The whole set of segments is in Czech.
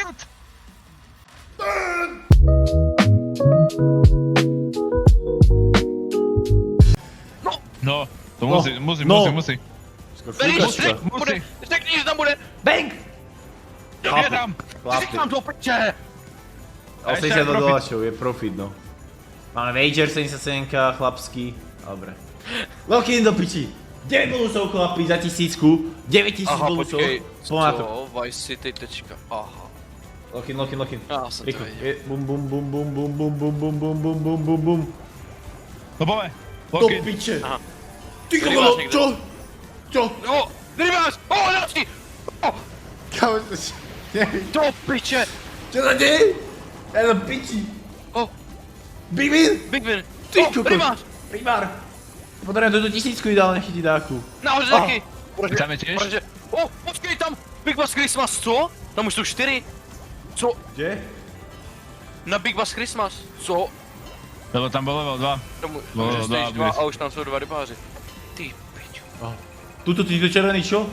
Cut! No, to musí. Musí. Řekni, že tam bude. Bang! Je tam. Říkám to, prče. 82 doláčov, je profit, no. Máme Wager 77, chlapský. Dobre. Lokin do piči. 9 bonusov chlapi za 1000, 9000 Aha, bonusov. počkej. Pomáha to. Co? Vice City tečka. Aha. Lokin. Já jsem to Rýchlo. věděl. Bum bum bum bum bum bum bum bum bum bum bum bum bum. No pome. Do Lokin. piče. Aha. Ty Rybář kokolo, někde. čo? Čo? No, rybář! O, další! O, Kámo, to si... do piče! Čo sa deje? Ja do piči. O, Big win. Big Win! Ty O, kokos. rybář! Primár. Potrebujem túto 1000 ideálne chytiť dáku. Nahoře taky! Tam je tiež? O, počkej tam! Big Bass Christmas, co? Tam už jsou 4. Co? Kde? Na Big Bass Christmas, co? Lebo tam bol level 2. Tomu, No, že stojíš dobrý. 2 a už tam jsou 2 rybáři. Ty piču. Tuto týto červený čo?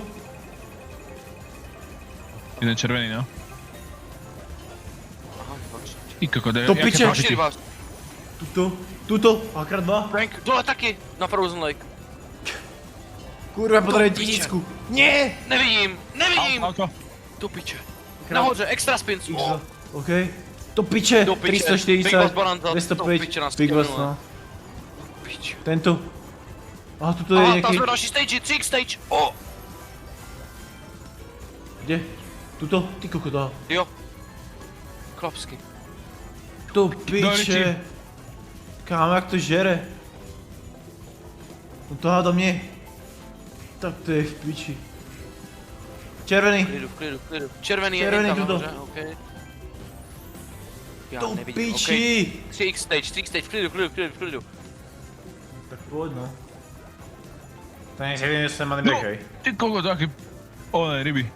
Jeden červený, no. Aha, dobře. Ty koko, To piče. Další rybář. Tuto, dvakrát dva. Frank, dole taky, na Frozen Lake. Kurva, potrebujem piče. 1000. Nie! Nevidím! Auto. Do piče. Nahoře, extra spin. O, OK. To piče. Do piče. 340, Big Boss Bonanza, 205, to piče nás Big Boss, skinula. no. piče. Tento. Aha, tuto je Aha, tam nejaký... jsme další stage, 3 stage. O, Kde? Tuto? Ty kokota. jo. Chlapsky. To reči. piče. Kámo, jak to žere. No to hádá mě. Tak to je v piči. Červený. Klidu. Červený je Červený tam tuto. nahoře, OK. Já To nevidím, piči. OK. 3x stage, klidu. Tak pojď no. To nevím, že jsem No, neběhaj. ty koko, taky. One, ryby.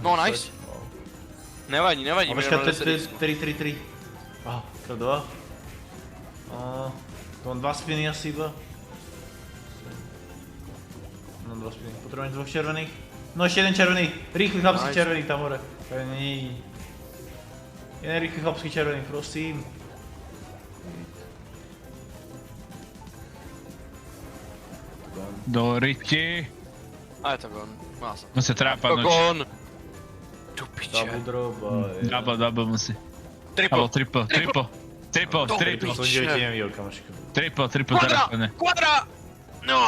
No, nice. Nevadí, A počkat, jenom to 10 je x. 3. Aha, krát 2. To mám 2 spiny asi iba. Mám 2 spiny, potrebujem 2 červených. No ještě jeden červený, rýchly chlapský Nice. červený tam hore. Není. Jeden rýchly chlapský červený, prosím. Do ryti. A je to gone. Má se. Musí trápať To noč. gone. Do piče. Double drop a... Double musí. Triple. Alebo triple. To som v živote nevidel, kamoško. Triple Kvadra! trápane. Kvadra! No!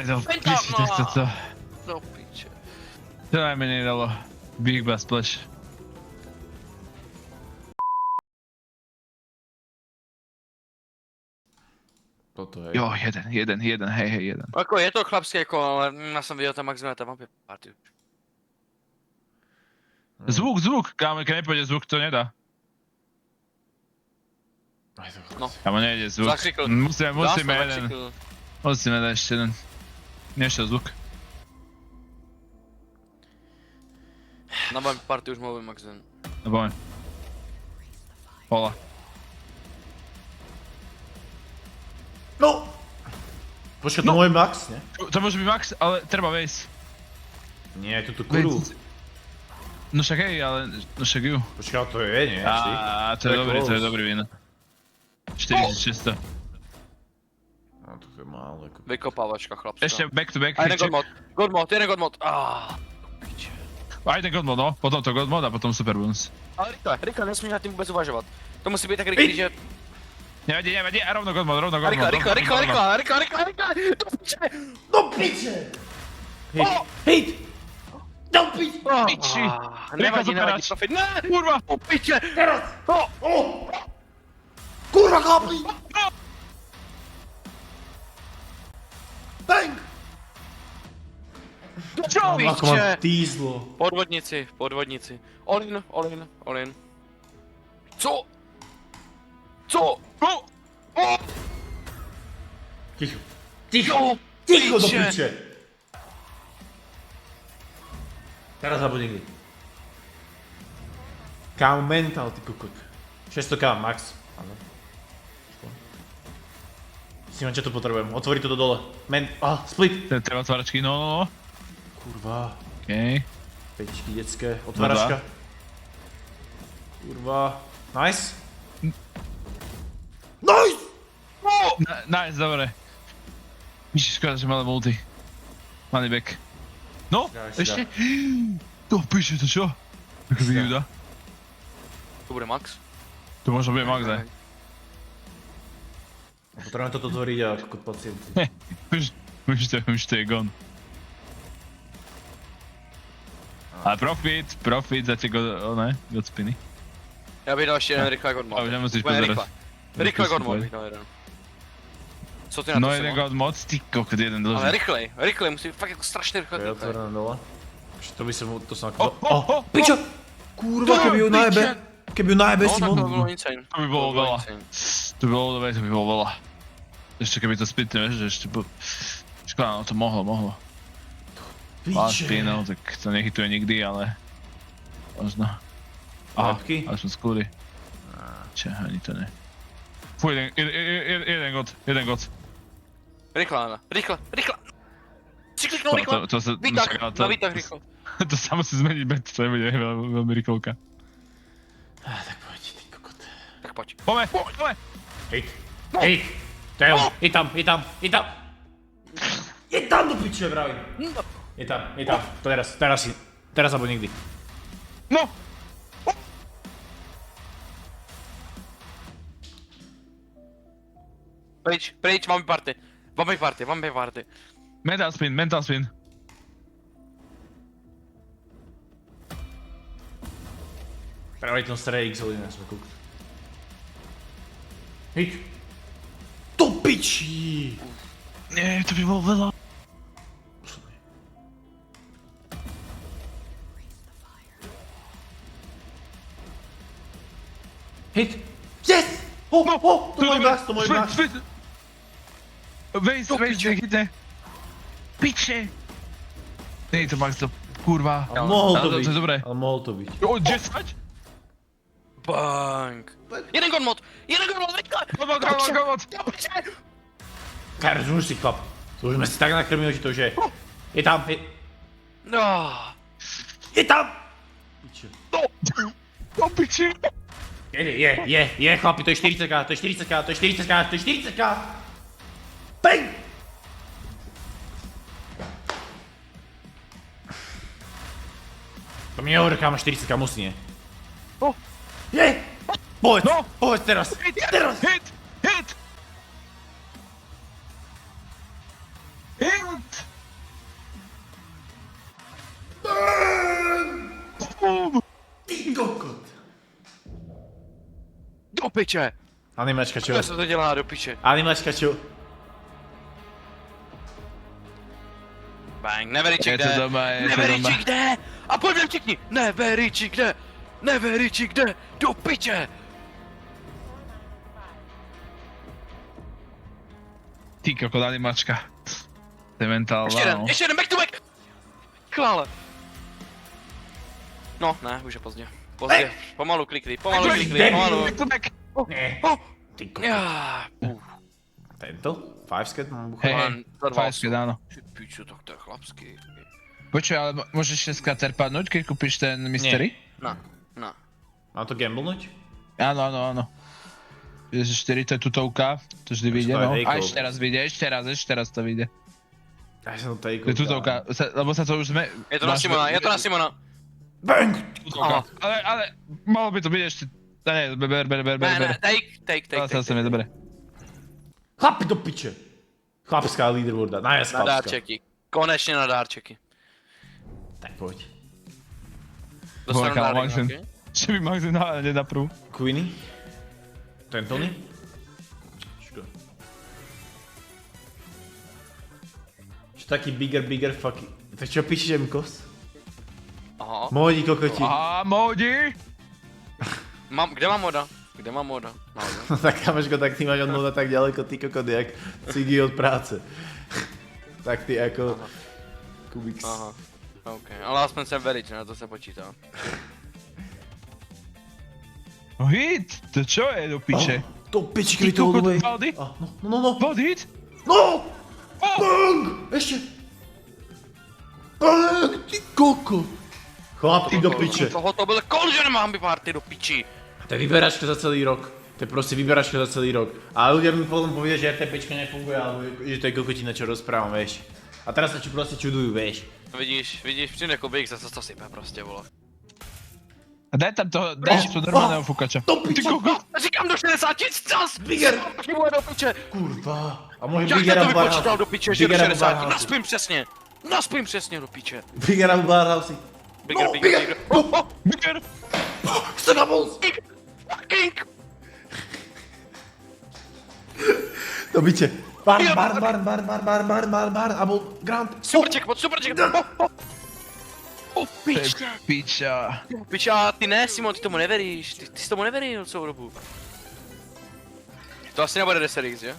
Do Penta, piči, no. tak toto. Do piče. To najmenej dalo. Big Bass Splash. Toto je. Jo, jeden, hej, jeden. Jako je to chlapské jako, ale já jsem viděl tam maximálně tam mapě party. Zvuk, kámo, keď nepôjde zvuk, to nedá. No. Kámo, nejde zvuk. Zakřikl. Musíme jeden. Zakřikl. Musíme dať ešte jeden. Nešiel zvuk. Na mapě party už mluvím maximálně. No poďme. Hola. No! Počkaj, to môj max, ne? To môže byť max, ale treba vejsť. Nie, túto kuru. No však hej, ale no však ju. Počkaj, to je, nie? Á, to je dobrý víno. 4600. No, to je málo. Ako... Vykopávačka chlapská. Ešte back to back. A jeden jeden god mod. Piče. A jeden god mod, no. Potom to god mod a potom super bonus. Ale rychle, nesmíš nad tím vůbec uvažovat. To musí být tak rychlý, že... Nevadí, a rovno god mod. Rychle. Do piče! Do piče! Hit! Do piče! Piči! Nevadí, Rýchlo profit. Ne! Kurva! Do piče! Teraz! Kurva, chlapi! Bang! Do Ako mám piče! týzlo. Podvodníci. All in. Co? Oh! Ticho do piče! Teraz alebo nikdy. Kámo, mental, ty kokot. 600k max. Áno. Snímam, čo tu potrebujem. Otvoriť to dole. Split. Treba otváračky, no. Kurva. Okej. Pečky dětské, otvaračka. Kurva. Nice. Nice! Nice, dobre. Víš, škoda, že malé multi. Malý back. No, ešte? To píše, to čo? Ako vyjúda. To bude max. To možno bude max, ne? Potrebujeme toto tvoriť a kokot pacienti. Už to je gone. Ale profit za tie god spiny. Já bych dal ještě jeden rychle god mod. A už nemusíš Úplně pozerať. Rychle god mod bych dal jeden. Co ty na to, No jeden Simon? god moc, ty kokot, jeden dlží. Ale rychlej, musí fakt jako strašně rychle. To je otvorené dole. To by som, to som Oh, ako... Pičo! Kurva, keby ju najebe. Keby ju najebe, No, tak to Simon. bylo insane. To by bolo veľa. insane. To by bolo veľa. Ešte keby to spitne, vieš, že ešte po... Škoda, no to mohlo. Last Piče. spin, no, tak to nechytuje nikdy, ale... Možno. Aha, Lepky? ale som skúry. Če, ani to ne. Fú, jeden god. Rychle, Anna, rychle. Si kliknou rychle. To sa... Výtah, to- na výtah rychle. To sa musí zmeniť bet, to nebude veľmi rýchlovka. Tak poď, ty kokot. Tak pojď. Pome! Hej. Hej. To je on. Je tam. Je tam do piče, vravím. Je tam. Teraz alebo nikdy. No! Pryč, máme party. Mental spin. Právě ten starý X-Olina jsme koukli. Hej. Do pičí. Nie, to by bolo veľa. Hit. Yes! To môj max. Vejs, nechytne. Piče! Nie je to max, to kurva. Ale mohol to Ale byť. to je dobré. Ale mohol to byť. O, 10? Bang. Jeden god mod, rychle. Komod! Karol, zmuž si chlap. To už sme si tak nakrmili, že to už je. Je tam. No. Je tam! Piče. O, piči! Je, chlapi, to je 40k. Bang! To mi nehovorí, kámo, 40k musí, nie? Je! Povedz teraz! Hit! Ty kokot! Do piče. Animačka čo? Co se to dělá do piče? Animačka čo? Bang, Neveriček Je to jde. doma. Neveriček jde. A pojďme všichni. Neveriček jde. Do piče. Ty kokot, animačka. To je mentál, Ještě jeden, back to back. Klále. No, ne, už je pozdě. Pomalu klikli, pomalu. Back to back! Ne. Oh. Ty kokot. Já. Tento? Fivesket mám Hej, buchovat. fajsky, áno. Ty pičo, tak to je chlapský. Počuj, ale môžeš dneska terpadnúť, keď kúpiš ten mystery? No. Mám to gamblnúť? Áno. 4 to je tutovka, to vždy vyjde, to je no. hejkov. A ešte raz to vyjde. Ja som to To je tutovka, lebo sa to už sme... Je to na Simona, Bang! Tutovka. Ale malo by to byť ešte... Ne, ber. Ne, take. Ale sa mi dobre. Chlapi do piče! Chlapská leaderboarda, najviac Na chlapská. dárčeky. Konečně na dárčeky. Tak poď. Dostanu Volá, dárek, Maxen. okay? Že by Maxen nenaprv. Queenie? Tentony? Škoda. Čo taký bigger fucky... Tak čo píšeš, Mkos? Aha. Módi kokoti. Aha, Modi! Kde mám moda? Naozaj. No tak kamoško, tak ty máš od moda tak ďaleko, ty kokot, jak cigy od práce. Tak ty jako... Kubix. Aha. OK, ale aspoň jsem verič, na to se počítá. No hit! To čo je do piče? To pičky, Ty to all the kokot, way. Valdy? No. Vod hit? No! Bang! Ešte! Bang! Ty kokot! Chlapí do piče. To byl kol, že nemám party do piči. To je vyberačka za celý rok. To je prostě vyberačka za celý rok. A ľudia mi potom povedia, že RTPčka nefunguje, alebo že to je kokotina, čo rozprávam, vieš. A teraz sa prostě čudujú, vieš. Vidíš, přijde Kubik, zase to sype prostě, vole. A daj tam toho, daj tu normálneho fukača. To piče! Říkám do 60 zas! Bigger! Chybuje do piče! Kurva. A môj Jak Biggera to v vypočítal do Barhouse. piče, že do Biggera v 60? Barhouse. Naspím přesně do piče. Biggera v Barhouse. Bigger. Bigger! Stagables! Fucking! Do piče. Barn, a bol Grant. Super jackpot! Piča. Piča, ty ne, Simon, ty tomu neveríš. Ty si tomu neveril celou dobu. To asi nebude 10x, že?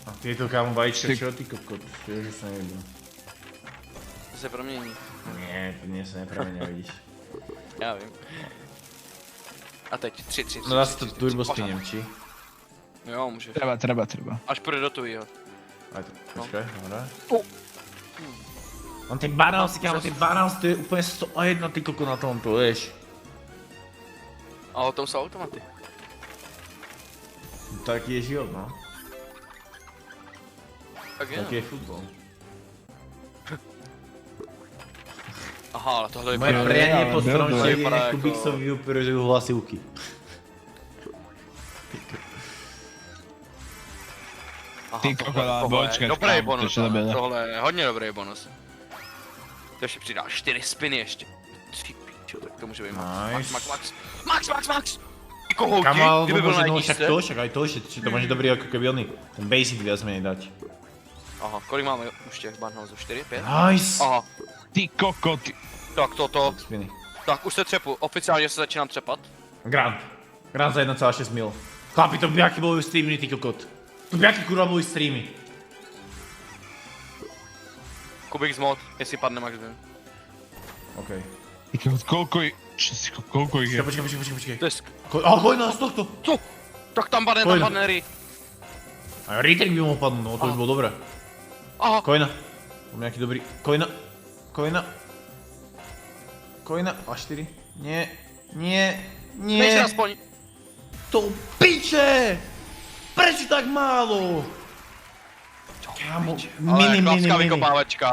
A tieto kámo vajíčka, čo ty kokot? Že sa nejedú. To se promění. Nie, to nie sa nepremenia, vidíš. Já vím. A teď 3. No zase to turbo spinem, či? Jo, můžeš. Treba. Až půjde do tvýho. Aj to, počkaj, dobre. Oh. On ten Barhouse, kámo, ten Barhouse, to je úplne 101 ty koko na tomto, vieš. A o tom jsou automaty. Taký je život, no. Tak je. Taký je futbol. Aha, ale tohle je Moje ale prianie po bylo to. strončení Vypadá nech jako- Kubiksovi vyuperujú hlasivky. Ty kokos, počkej, Dobrý kámo, bonus, to je dobré. tohle je hodně dobrý bonus. To ještě přidá 4 spiny ještě. Ty pičo, tak to může být Nice. Max! Ty kohouti, Kamal, kdyby byl na no však jedničce. to, však aj to, že to máš dobrý ako keby oný. Ten basic viac menej dať. Aha, kolik máme už těch Barnhouse? 4, 5? Nice! Aha, Ty kokot. tak toto. Spiny. Tak už se třepu, oficiálně se začínám třepat. Grant. Grant za 1,6 mil. Chlapi, to by aký boli streamy, ty kokot. To by aký kurva boli streamy. Kubik z mod, jestli padne Max vím. Okej. Ty kokot, koľko ich je? Počkej. To je Hojna z tohto. co? Tak tam Kolik? padne Ry. A retake by mohol padnúť, no to by bolo dobré. Aha, Kojna. Mám nejaký dobrý... Kojna. A 4. Nie. nejsi aspoň. To piče! Prečo tak málo? Kámo, Ale mini. klasická vykopávačka.